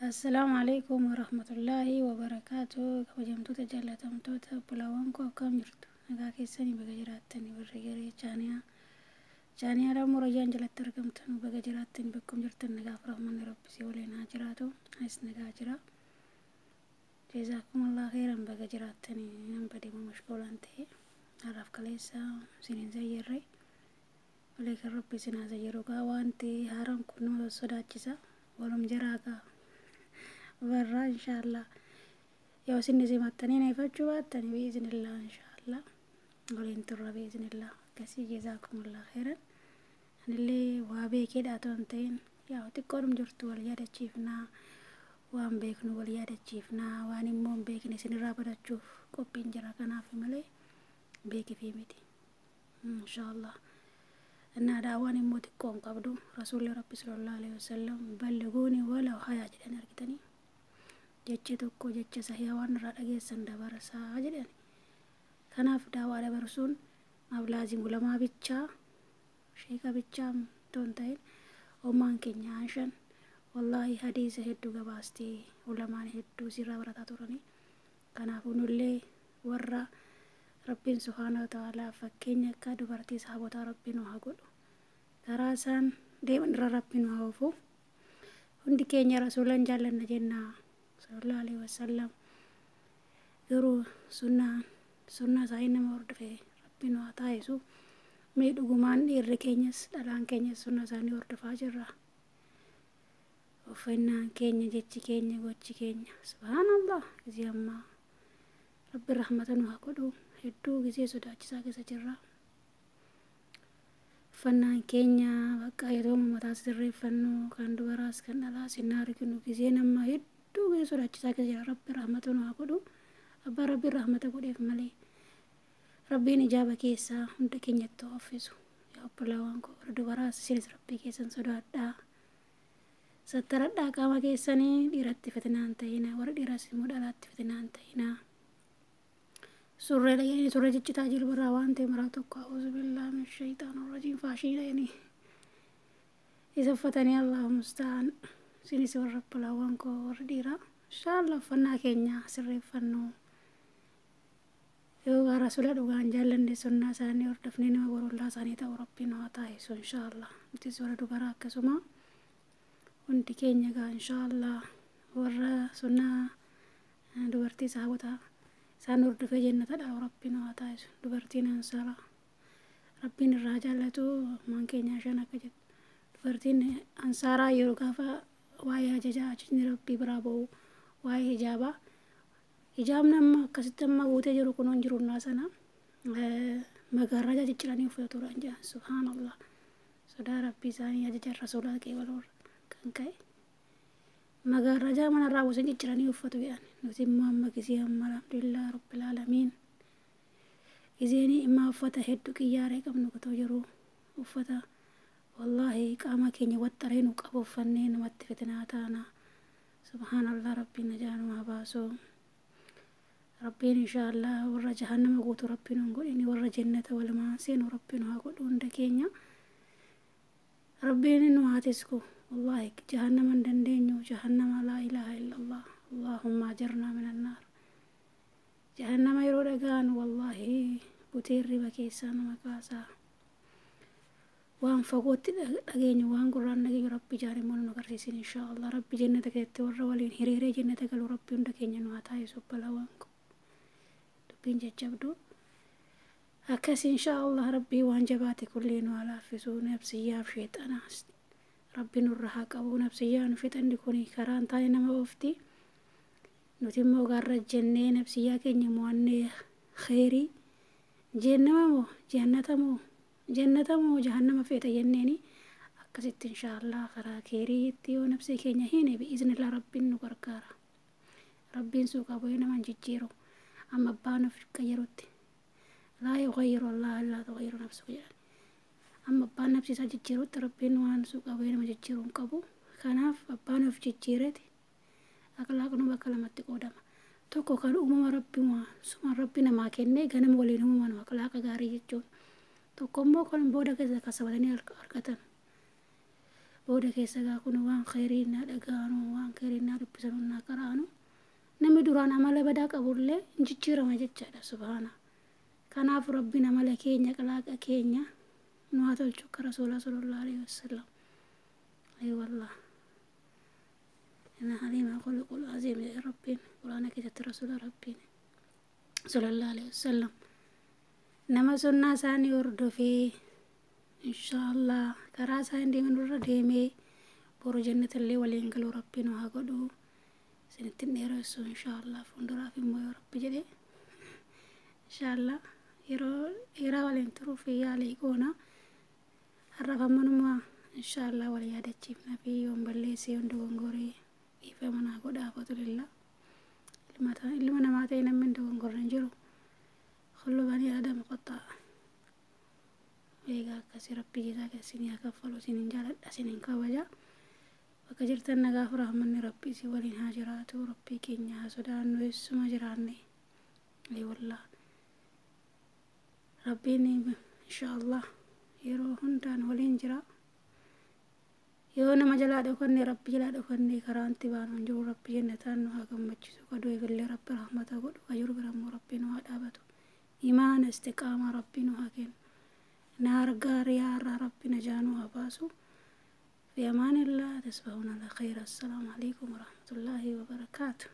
السلام عليكم ورحمة الله وبركاته. kabajamtoota jaalatamtoota obbolaawwan koo akkam jirtu? Nagaa keessanii baga jiraattanii warri garee chaaniyaa murajaan jalatti argamtan baga jiraattanii bakkum jirtan nagaaf rahmanni rabbisii waliin haa jiraatu. Anis nagaa jira. Jazaakumullah khairan baga jiraattanii nan badeema mashquulaan ta'e har'aaf kaleessa isiniin zayyarre walii kan rabbi isinaa zayyaru gaa wanti haaraan kun nama sodaachisa walum jiraagaa barra inshaallah yoo isinni simattanii na ifachuu baattanii biiznillah inshaallah waliin turra biiznillah akkasii jazaakumullah khairan. Anillee waa beekeedhaa ta'an ta'in yaa xiqqoodhum jirtu wal yaadachiifnaa waan beeknu wal yaadachiifnaa waan immoo hin beekne isinirraa barachuuf qophiin jira kanaaf malee beekifii miti inshaallah. Innaa daawwan immoo xiqqoon qabdu rasuulli rabbi sallallahu alaihi wasallam ballighuuni walaw hayaa jedhan argitanii jecha tokko jecha sahihaa waan irraa dhageessan dabarsaa jedhan. Kanaaf daawwaa dabarsuun maaf laazimu lamaa bichaa sheeka bichaa ton ta'in ummaan keenya anshan wallahi hadiisa hedduu gabaastee ulamaan hedduu sirraa barataa turanii. Kanaafuu nullee warra rabbiin subhaanahu wa ta'aalaa fakkeenya akka dubartii sahabotaa rabbiin haa godhu karaa isaan deeman irra rabbiin haa oofu. Hundi keenya rasuulan jaallanna jennaa sallallahu alaihi wasallam garuu sunnaa isaa nama hordofee rabbiin haa taasisu. Mee dhugumaan dhiirri keenyas dhalaan keenyas sunnaa isaanii hordofaa jirra? Uffannaan keenya jechi keenya gochi keenya subhaanallah gisee ammaa rabbi rahmata nu haa godhu hedduu gisee sodaachisaa keessa jirra. Uffannaan keenya bakka yeroo mataa sirreeffannu kan dubaraas kan dhalaas hin arginu gisee nama hedduu gisee sodaachisaa keessa jira. Rabbi rahmata nu haa godhu abbaa rabbi rahmata godheef malee rabbiin ijaaba keessaa hunda keenyatti offisu. Yaa obbolaawwan koo warra dubaraas isinis rabbii keessan sodaadhaa sattaradhaa qaama keessanii dhiiratti fitinaan ta'ina warra dhiiraas immoo dhalaatti fitinaan ta'ina. Surree dhageenye surree ciccitaa jiru birraa waan ta'e maraa tokko a'uuzu billaahi min shayxaanir rajiim faashii dhageenye isa uffatanii Allahu musta'aan. Isinis warra obbolaawwan koo warra dhiiraa inshaallah uffannaa keenya sirreeffannu yoo rasuula dhugaan jaallanne sunnaa isaanii hordofnee nama borullaa isaanii ta'u rabbiin haa taasisu inshaallah. Nutis warra dubaraa akkasuma hundi keenya gaa inshaallah warra sunnaa dubartii sahabotaa isaan hordofee jannata dhaa'u rabbiin haa taasisu. Dubartiin ansaaraa rabbiin irraa jaallatu maan keenya shan akka jettu dubartiin ansaaraa yeroo gaafa waa'ee ajajaa ajajni rabbii biraa ba'u waa'ee hijaabaa hijaabni amma akkasitti amma guutee jiru kunuun jirunnaa sana magaarraa cicciranii uffata turan jedhan subhaanallah sodaa rabbii isaanii ajaja rasuulaa qeebalurra kan ka'e magaarraa manarraa buusan cicciranii uffatu jedhan. Nuti immoo amma gisee amma alhamdulillah rabbil aalamiin giseenii immoo uffata hedduu qiyyaaree qabnu kutoo jiru uffata wallahi qaama keenya waxxaree nu qabu uffannee namatti fitinaa taana subhaanallah rabbiin najaanu haa baasu. Rabbiin inshaallah warra jahannama guutu rabbiin hin godhini warra jannata walumaan seenu rabbiin haa godhu hunda keenya rabbiin nu haa tisku. wallahi jahannama hin dandeenyu jahannama laa ilaaha illallah allahumma ajarnaa minan naar. Jahannama yeroo dhagaan wallahi buteen riba keessaa nama kaasaa waan fagootti dhageenyu waan gurraan dhageenyu rabbi jaarimmoo nu agarsiisin inshaallah. Rabbi jannata keessatti warra waliin hiriiree jannata galu rabbi hunda keenya nu haa taasisu obbolaawwan koo dubbiin jajjabdu akkasii inshaallah. Rabbii waan jabaate kullee nu haa laaffisu nafsiyyaaf sheexanaas rabbi nurra haa qabu. Nafsiyyaa nu fixanni kuni karaan taa'e nama oofti nuti immoo gaarra jennee nafsiyyaa keenya mo'annee khairii jennama moo jannata moo jahannama feeta jenneeni akkasitti inshaallah karaa khairii yoo nafsi keenya hiine bi'iznillah rabbiin nu gargaara. Rabbiin suuqa bu'ee nama jijjiiru amma abbaan of qayyarutti laa yughayyiru allah illaa tughayyiru nafsuhu jedhan. Amma abbaan nafsi isaa jijjiirutti rabbiin waan suuqa bu'ee nama jijjiiru hin qabu. Kanaaf abbaan of jijjiireti akhlaaqnu bakka lamatti qoodama. Tokko kan uumama rabbiuma suma rabbi namaa kennee ganama waliin uumaman akhlaaqa gaarii jechuun. Tokko immoo kan booda keessa kasabatanii argatan booda keessa gaa kun waan khairii na dhagaanu waan khairii na duraan amala badaa qabullee jijjiirama jechaadha subhaana. Kanaaf rabbiin amala keenya qalaaqa keenya nu haa tolchu akka rasuula sallallahu alaihi wasallam. Wallah أنا حليمة خلق العظيم يا ربين قرآن كتبت رسول ربين صلى الله عليه وسلم. نما سنة ساني وردو في إن شاء الله كراسة عندي من رديمي بورو جنة اللي ولينقلوا ربنا وهاقدو سنتين نيرسو إن شاء الله فندرا في مو رب جدي إن شاء الله يرا ولينترو في ياليقونا الرفا منما إن شاء الله وليادة جيبنا في يوم بليسي وندوغوري إيفا منا قد آفة لله لما نماتينا من دوغور نجرو خلو بني آدم قطع ويقا كسي ربي جزاك سيني أكفلو سينين جالت سينين كوجا وكجرتن نغاف رحمن ربي سيولين هاجراتو ربي كينيا سودان ويسما جراني لي والله ربي نيم إن شاء الله يروحون دان ولين جرا يونا مجلا دفني ربي جلا دفني كرانتي بانون جو ربي جنتان وهاكم مجسو كدوي في اللي ربي رحمته قد وجر برمو ربي نواد آبتو إيمان استقامة ربي نوهاكين نار غاريا ربي نجانو هباسو في أمان الله تصبحون على خير. السلام عليكم ورحمة الله وبركاته.